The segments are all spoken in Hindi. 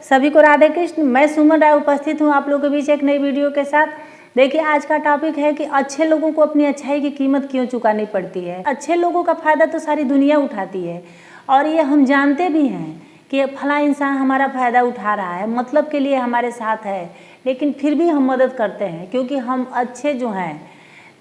सभी को राधे कृष्ण। मैं सुमन राय उपस्थित हूँ आप लोगों के बीच एक नई वीडियो के साथ। देखिए, आज का टॉपिक है कि अच्छे लोगों को अपनी अच्छाई की कीमत क्यों चुकानी पड़ती है। अच्छे लोगों का फ़ायदा तो सारी दुनिया उठाती है और ये हम जानते भी हैं कि फला इंसान हमारा फ़ायदा उठा रहा है, मतलब के लिए हमारे साथ है, लेकिन फिर भी हम मदद करते हैं क्योंकि हम अच्छे जो हैं।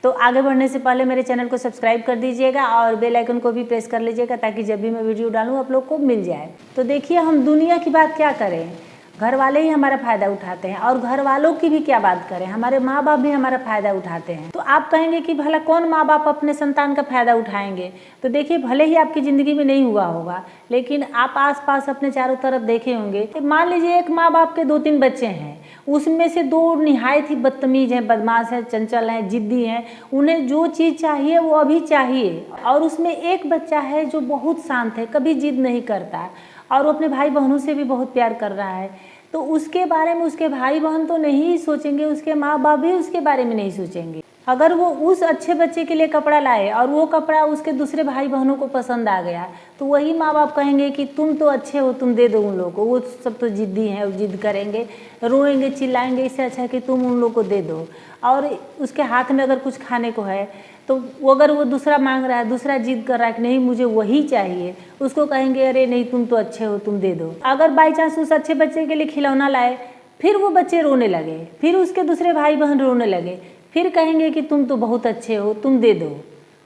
तो आगे बढ़ने से पहले मेरे चैनल को सब्सक्राइब कर दीजिएगा और बेल आइकन को भी प्रेस कर लीजिएगा ताकि जब भी मैं वीडियो डालूँ आप लोग को मिल जाए। तो देखिए, हम दुनिया की बात क्या करें, घर वाले ही हमारा फ़ायदा उठाते हैं और घर वालों की भी क्या बात करें, हमारे माँ बाप भी हमारा फ़ायदा उठाते हैं। तो आप कहेंगे कि भला कौन माँ बाप अपने संतान का फ़ायदा उठाएंगे। तो देखिए, भले ही आपकी ज़िंदगी में नहीं हुआ होगा, लेकिन आप आसपास अपने चारों तरफ देखे होंगे। मान लीजिए एक माँ बाप के 2-3 बच्चे हैं, उसमें से 2 निहायत ही बदतमीज हैं, बदमाश हैं, चंचल हैं, जिद्दी हैं। उन्हें जो चीज़ चाहिए वो अभी चाहिए। और उसमें एक बच्चा है जो बहुत शांत है, कभी जिद नहीं करता और वो अपने भाई बहनों से भी बहुत प्यार कर रहा है। तो उसके बारे में उसके भाई बहन तो नहीं सोचेंगे, उसके माँ बाप भी उसके बारे में नहीं सोचेंगे। अगर वो उस अच्छे बच्चे के लिए कपड़ा लाए और वो कपड़ा उसके दूसरे भाई बहनों को पसंद आ गया, तो वही माँ बाप कहेंगे कि तुम तो अच्छे हो, तुम दे दो उन लोगों को, वो सब तो जिद्दी हैं, वो जिद करेंगे, रोएंगे, चिल्लाएंगे, इससे अच्छा है कि तुम उन लोगों को दे दो। और उसके हाथ में अगर कुछ खाने को है तो वो अगर वो दूसरा मांग रहा है, दूसरा जिद कर रहा है कि नहीं मुझे वही चाहिए, उसको कहेंगे अरे नहीं तुम तो अच्छे हो, तुम दे दो। अगर बाई चांस उस अच्छे बच्चे के लिए खिलौना लाए, फिर वो बच्चे रोने लगे, फिर उसके दूसरे भाई बहन रोने लगे, फिर कहेंगे कि तुम तो बहुत अच्छे हो, तुम दे दो,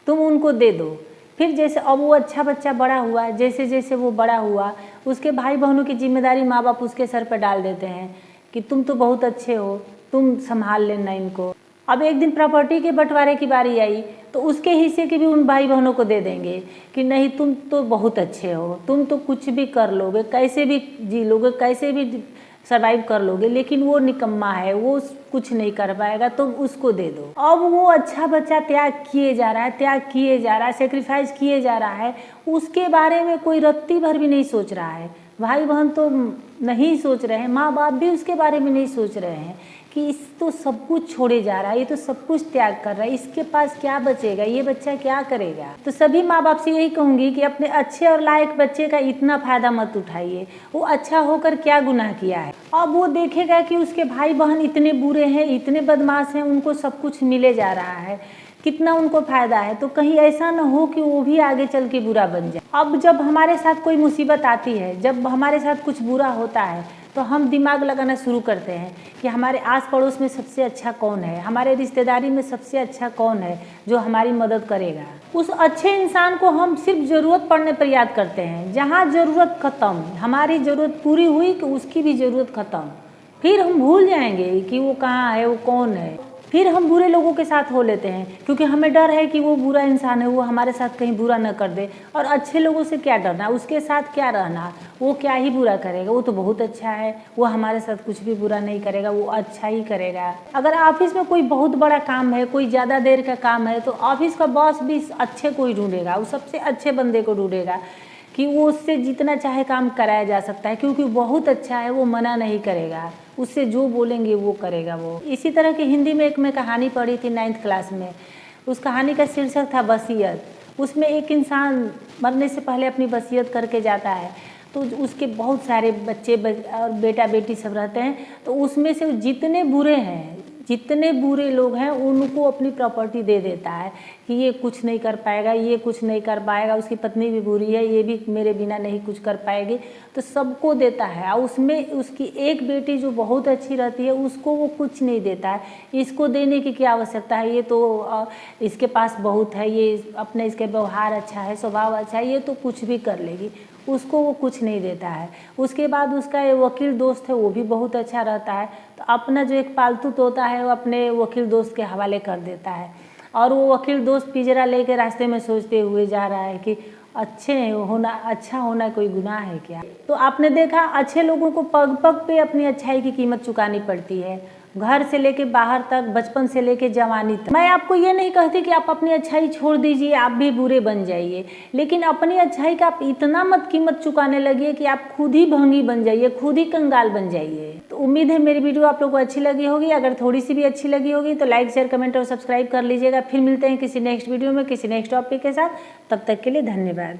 तुम उनको दे दो। फिर जैसे अब वो अच्छा बच्चा बड़ा हुआ, जैसे जैसे वो बड़ा हुआ, उसके भाई बहनों की जिम्मेदारी माँ बाप उसके सर पर डाल देते हैं कि तुम तो बहुत अच्छे हो, तुम संभाल लेना इनको। अब एक दिन प्रॉपर्टी के बंटवारे की बारी आई तो उसके हिस्से की भी उन भाई बहनों को दे देंगे कि नहीं तुम तो बहुत अच्छे हो, तुम तो कुछ भी कर लोगे, कैसे भी जी लोगे, कैसे भी सर्वाइव कर लोगे, लेकिन वो निकम्मा है, वो कुछ नहीं कर पाएगा, तो उसको दे दो। अब वो अच्छा बच्चा त्याग किए जा रहा है, त्याग किए जा रहा है, सेक्रीफाइस किए जा रहा है, उसके बारे में कोई रत्ती भर भी नहीं सोच रहा है। भाई बहन तो नहीं सोच रहे हैं, माँ बाप भी उसके बारे में नहीं सोच रहे हैं कि इस तो सब कुछ छोड़े जा रहा है, ये तो सब कुछ त्याग कर रहा है, इसके पास क्या बचेगा, ये बच्चा क्या करेगा। तो सभी माँ बाप से यही कहूँगी कि अपने अच्छे और लायक बच्चे का इतना फ़ायदा मत उठाइए। वो अच्छा होकर क्या गुनाह किया है। अब वो देखेगा कि उसके भाई बहन इतने बुरे हैं, इतने बदमाश हैं, उनको सब कुछ मिले जा रहा है, कितना उनको फ़ायदा है, तो कहीं ऐसा ना हो कि वो भी आगे चल के बुरा बन जाए। अब जब हमारे साथ कोई मुसीबत आती है, जब हमारे साथ कुछ बुरा होता है, तो हम दिमाग लगाना शुरू करते हैं कि हमारे आस पड़ोस में सबसे अच्छा कौन है, हमारे रिश्तेदारी में सबसे अच्छा कौन है जो हमारी मदद करेगा। उस अच्छे इंसान को हम सिर्फ ज़रूरत पड़ने पर याद करते हैं। जहाँ ज़रूरत ख़त्म, हमारी ज़रूरत पूरी हुई कि उसकी भी ज़रूरत ख़त्म, फिर हम भूल जाएंगे कि वो कहाँ है, वो कौन है। फिर हम बुरे लोगों के साथ हो लेते हैं क्योंकि हमें डर है कि वो बुरा इंसान है, वो हमारे साथ कहीं बुरा न कर दे। और अच्छे लोगों से क्या डरना, उसके साथ क्या रहना, वो क्या ही बुरा करेगा, वो तो बहुत अच्छा है, वो हमारे साथ कुछ भी बुरा नहीं करेगा, वो अच्छा ही करेगा। अगर ऑफिस में कोई बहुत बड़ा काम है, कोई ज़्यादा देर का काम है, तो ऑफिस का बॉस भी अच्छे को ही ढूंढेगा, वो सबसे अच्छे बंदे को ढूंढेगा कि वो उससे जितना चाहे काम कराया जा सकता है क्योंकि बहुत अच्छा है, वो मना नहीं करेगा, उससे जो बोलेंगे वो करेगा वो। इसी तरह की हिंदी में एक मैं कहानी पढ़ी थी 9th क्लास में। उस कहानी का शीर्षक था वसीयत। उसमें एक इंसान मरने से पहले अपनी वसीयत करके जाता है, तो उसके बहुत सारे बच्चे और बेटा बेटी सब रहते हैं, तो उसमें से जितने बुरे हैं, जितने बुरे लोग हैं, उनको अपनी प्रॉपर्टी दे देता है कि ये कुछ नहीं कर पाएगा, ये कुछ नहीं कर पाएगा, उसकी पत्नी भी बुरी है, ये भी मेरे बिना नहीं कुछ कर पाएगी, तो सबको देता है। और उसमें उसकी एक बेटी जो बहुत अच्छी रहती है उसको वो कुछ नहीं देता है। इसको देने की क्या आवश्यकता है, ये तो इसके पास बहुत है, ये अपने इसके व्यवहार अच्छा है, स्वभाव अच्छा है, ये तो कुछ भी कर लेगी, उसको वो कुछ नहीं देता है। उसके बाद उसका एक वकील दोस्त है, वो भी बहुत अच्छा रहता है, तो अपना जो एक पालतू तोता है वो अपने वकील दोस्त के हवाले कर देता है। और वो वकील दोस्त पिंजरा लेके रास्ते में सोचते हुए जा रहा है कि अच्छा होना कोई गुनाह है क्या। तो आपने देखा, अच्छे लोगों को पग पग पे अपनी अच्छाई की कीमत चुकानी पड़ती है, घर से लेके बाहर तक, बचपन से लेके जवानी तक। मैं आपको ये नहीं कहती कि आप अपनी अच्छाई छोड़ दीजिए, आप भी बुरे बन जाइए, लेकिन अपनी अच्छाई का आप इतना मत कीमत चुकाने लगिए कि आप खुद ही भंगी बन जाइए, खुद ही कंगाल बन जाइए। तो उम्मीद है मेरी वीडियो आप लोगों को अच्छी लगी होगी। अगर थोड़ी सी भी अच्छी लगी होगी तो लाइक, शेयर, कमेंट और सब्सक्राइब कर लीजिएगा। फिर मिलते हैं किसी नेक्स्ट वीडियो में किसी नेक्स्ट टॉपिक के साथ। तब तक के लिए धन्यवाद।